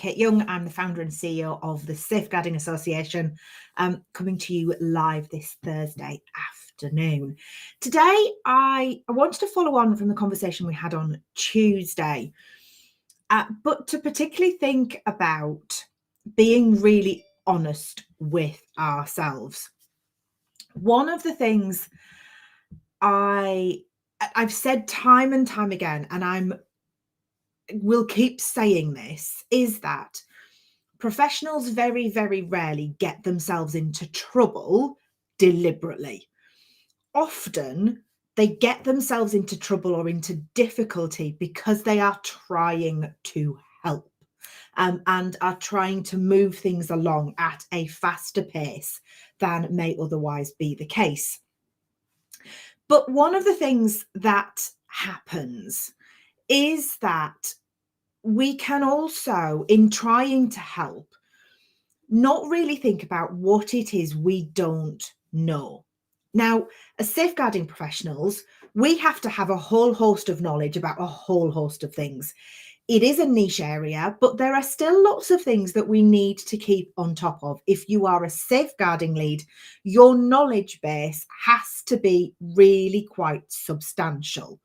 Kate Young. I'm the founder and CEO of the Safeguarding Association, coming to you live this Thursday afternoon. Today, I wanted to follow on from the conversation we had on Tuesday, but to particularly think about being really honest with ourselves. One of the things I've said time and time again, and will keep saying this, is that professionals very, very rarely get themselves into trouble deliberately. Often they get themselves into trouble or into difficulty because they are trying to help and are trying to move things along at a faster pace than may otherwise be the case. But one of the things that happens is that we can also, in trying to help, not really think about what it is we don't know. Now, as safeguarding professionals, we have to have a whole host of knowledge about a whole host of things. It is a niche area, but there are still lots of things that we need to keep on top of. If you are a safeguarding lead, your knowledge base has to be really quite substantial,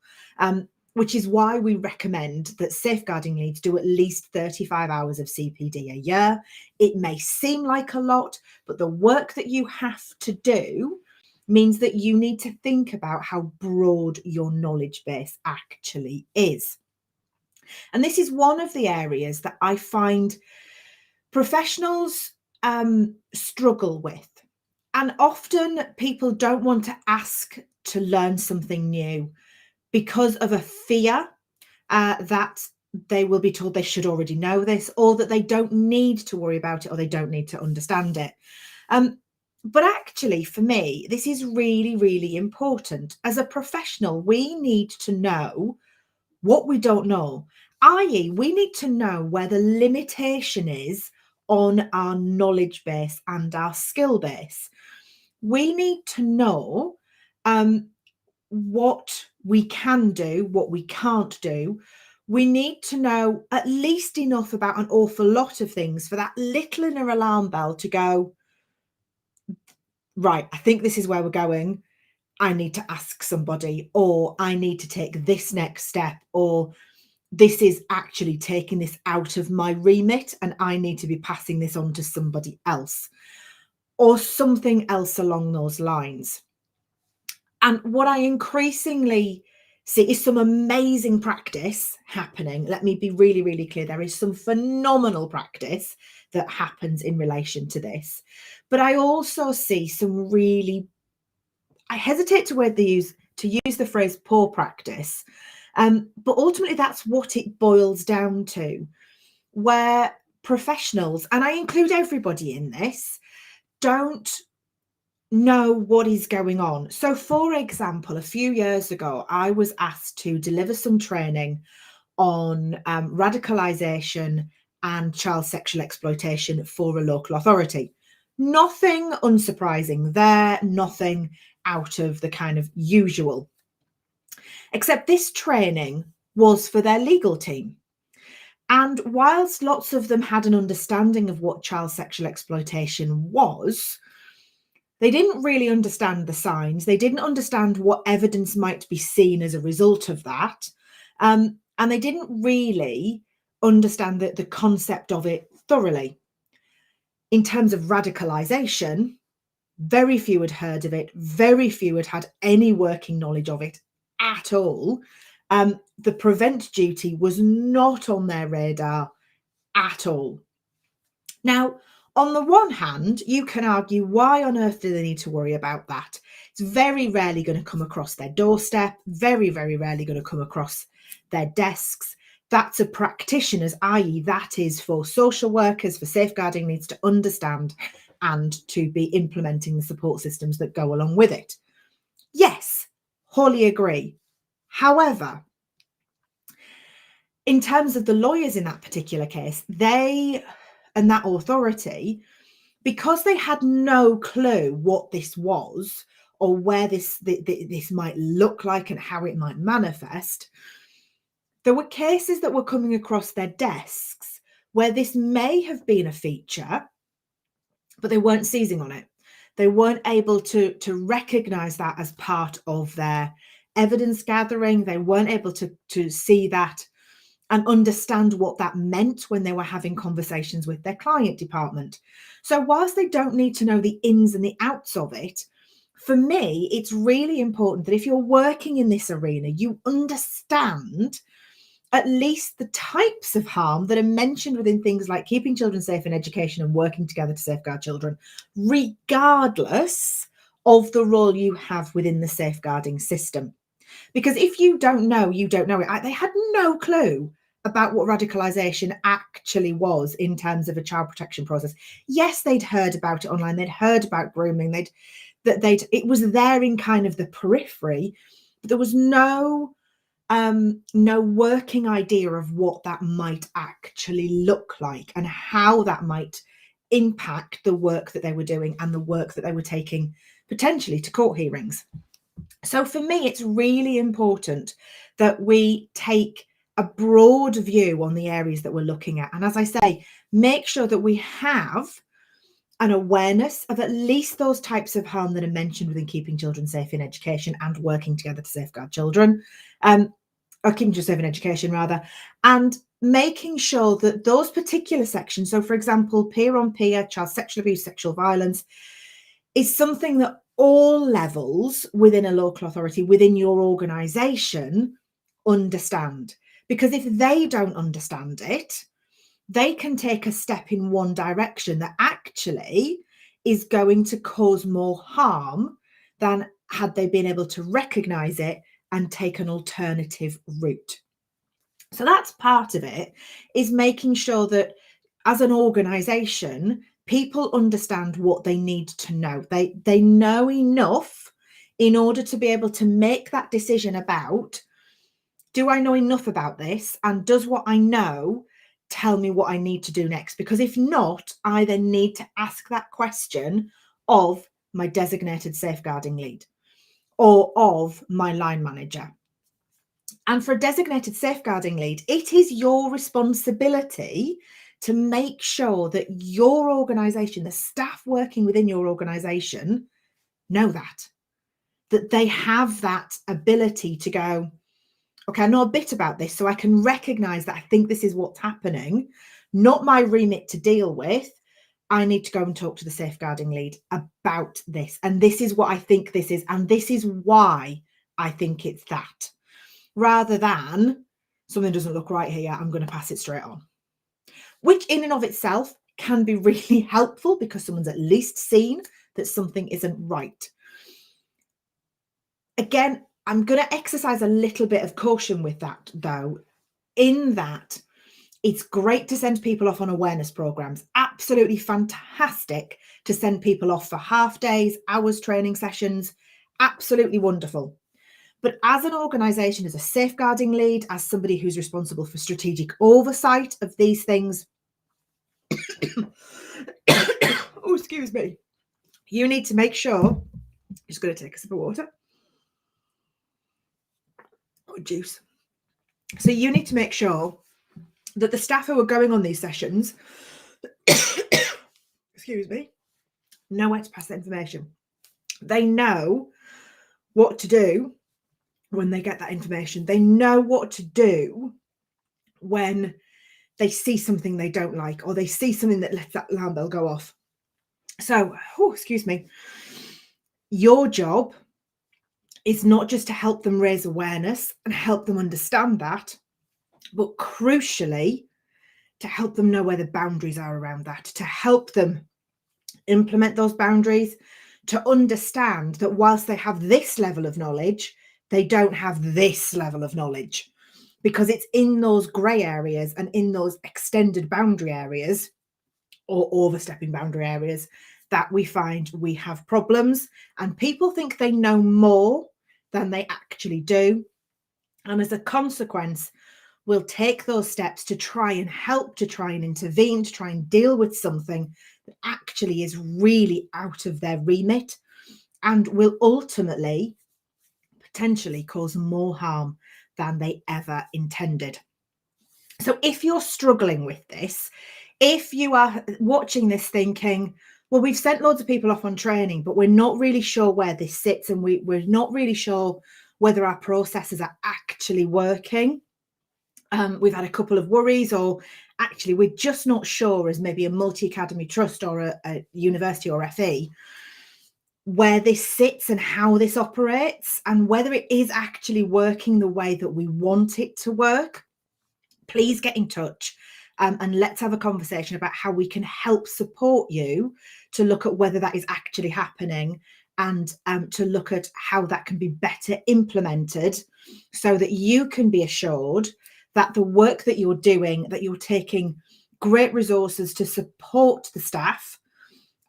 which is why we recommend that safeguarding leads do at least 35 hours of CPD a year. It may seem like a lot, but the work that you have to do means that you need to think about how broad your knowledge base actually is. And this is one of the areas that I find professionals struggle with. And often people don't want to ask to learn something new because of a fear that they will be told they should already know this, or that they don't need to worry about it, or they don't need to understand it. But actually, for me, this is really, really important. As a professional, we need to know what we don't know, i.e., we need to know where the limitation is on our knowledge base and our skill base. We need to know what we can do, what we can't do. We need to know at least enough about an awful lot of things for that little inner alarm bell to go, right, I think this is where we're going. I need to ask somebody, or I need to take this next step, or this is actually taking this out of my remit and I need to be passing this on to somebody else, or something else along those lines. And what I increasingly see is some amazing practice happening. Let me be really, really clear. There is some phenomenal practice that happens in relation to this. But I also see some really, I hesitate to use the phrase poor practice. But ultimately, that's what it boils down to, where professionals, and I include everybody in this, don't know what is going on. So, for example, a few years ago, I was asked to deliver some training on radicalisation and child sexual exploitation for a local authority. Nothing unsurprising there, nothing out of the kind of usual. Except this training was for their legal team. And whilst lots of them had an understanding of what child sexual exploitation was, they didn't really understand the signs. They didn't understand what evidence might be seen as a result of that. And they didn't really understand the concept of it thoroughly. In terms of radicalisation, very few had heard of it. Very few had had any working knowledge of it at all. The prevent duty was not on their radar at all. Now, on the one hand, you can argue, why on earth do they need to worry about that? It's very rarely going to come across their doorstep, very, very rarely going to come across their desks. That's a practitioner's, i.e., that is for social workers, for safeguarding needs to understand and to be implementing the support systems that go along with it. Yes, wholly agree. However, in terms of the lawyers in that particular case, they and that authority, because they had no clue what this was or where this might look like and how it might manifest, there were cases that were coming across their desks where this may have been a feature, but they weren't seizing on it. They weren't able to recognize that as part of their evidence gathering. They weren't able to see that and understand what that meant when they were having conversations with their client department. So whilst they don't need to know the ins and the outs of it, for me, it's really important that if you're working in this arena, you understand at least the types of harm that are mentioned within things like keeping children safe in education and working together to safeguard children, regardless of the role you have within the safeguarding system. Because if you don't know, you don't know it. They had no clue about what radicalisation actually was in terms of a child protection process. Yes, they'd heard about it online. They'd heard about grooming. It was there in kind of the periphery, but there was no working idea of what that might actually look like and how that might impact the work that they were doing and the work that they were taking potentially to court hearings. So for me, it's really important that we take a broad view on the areas that we're looking at. And as I say, make sure that we have an awareness of at least those types of harm that are mentioned within keeping children safe in education and working together to safeguard children, or keeping children safe in education rather, and making sure that those particular sections, so for example, peer on peer, child sexual abuse, sexual violence, is something that all levels within a local authority, within your organisation, understand. Because if they don't understand it, they can take a step in one direction that actually is going to cause more harm than had they been able to recognise it and take an alternative route. So that's part of it, is making sure that as an organisation, people understand what they need to know. They know enough in order to be able to make that decision about, do I know enough about this? And does what I know tell me what I need to do next? Because if not, I then need to ask that question of my designated safeguarding lead or of my line manager. And for a designated safeguarding lead, it is your responsibility to make sure that your organisation, the staff working within your organisation, know that they have that ability to go, okay, I know a bit about this, so I can recognise that I think this is what's happening, not my remit to deal with. I need to go and talk to the safeguarding lead about this. And this is what I think this is. And this is why I think it's that. Rather than something doesn't look right here, I'm going to pass it straight on. Which in and of itself can be really helpful because someone's at least seen that something isn't right. Again, I'm going to exercise a little bit of caution with that, though, in that it's great to send people off on awareness programs. Absolutely fantastic to send people off for half days, hours training sessions. Absolutely wonderful. But as an organisation, as a safeguarding lead, as somebody who's responsible for strategic oversight of these things, oh, excuse me, you need to make sure, just going to take a sip of water. Oh, juice. So you need to make sure that the staff who are going on these sessions, excuse me, know where to pass that information. They know what to do when they get that information. They know what to do when they see something they don't like, or they see something that lets that alarm bell go off. So, excuse me, your job is not just to help them raise awareness and help them understand that, but crucially, to help them know where the boundaries are around that, to help them implement those boundaries, to understand that whilst they have this level of knowledge, they don't have this level of knowledge, because it's in those grey areas and in those extended boundary areas or overstepping boundary areas that we find we have problems, and people think they know more than they actually do. And as a consequence, we'll take those steps to try and help, to try and intervene, to try and deal with something that actually is really out of their remit and will ultimately potentially cause more harm than they ever intended. So if you're struggling with this, if you are watching this thinking, well, we've sent loads of people off on training, but we're not really sure where this sits, and we're not really sure whether our processes are actually working. We've had a couple of worries, or actually we're just not sure, as maybe a multi-academy trust or a university or FE, where this sits and how this operates and whether it is actually working the way that we want it to work. Please get in touch, and let's have a conversation about how we can help support you to look at whether that is actually happening, and to look at how that can be better implemented so that you can be assured that the work that you're doing, that you're taking great resources to support the staff,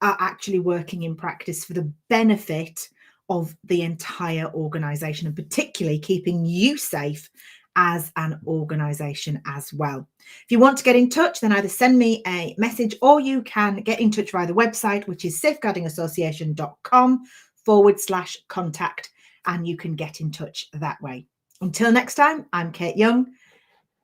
are actually working in practice for the benefit of the entire organisation, and particularly keeping you safe as an organisation as well. If you want to get in touch, then either send me a message, or you can get in touch via the website, which is safeguardingassociation.com/contact, and you can get in touch that way. Until next time, I'm Kate Young,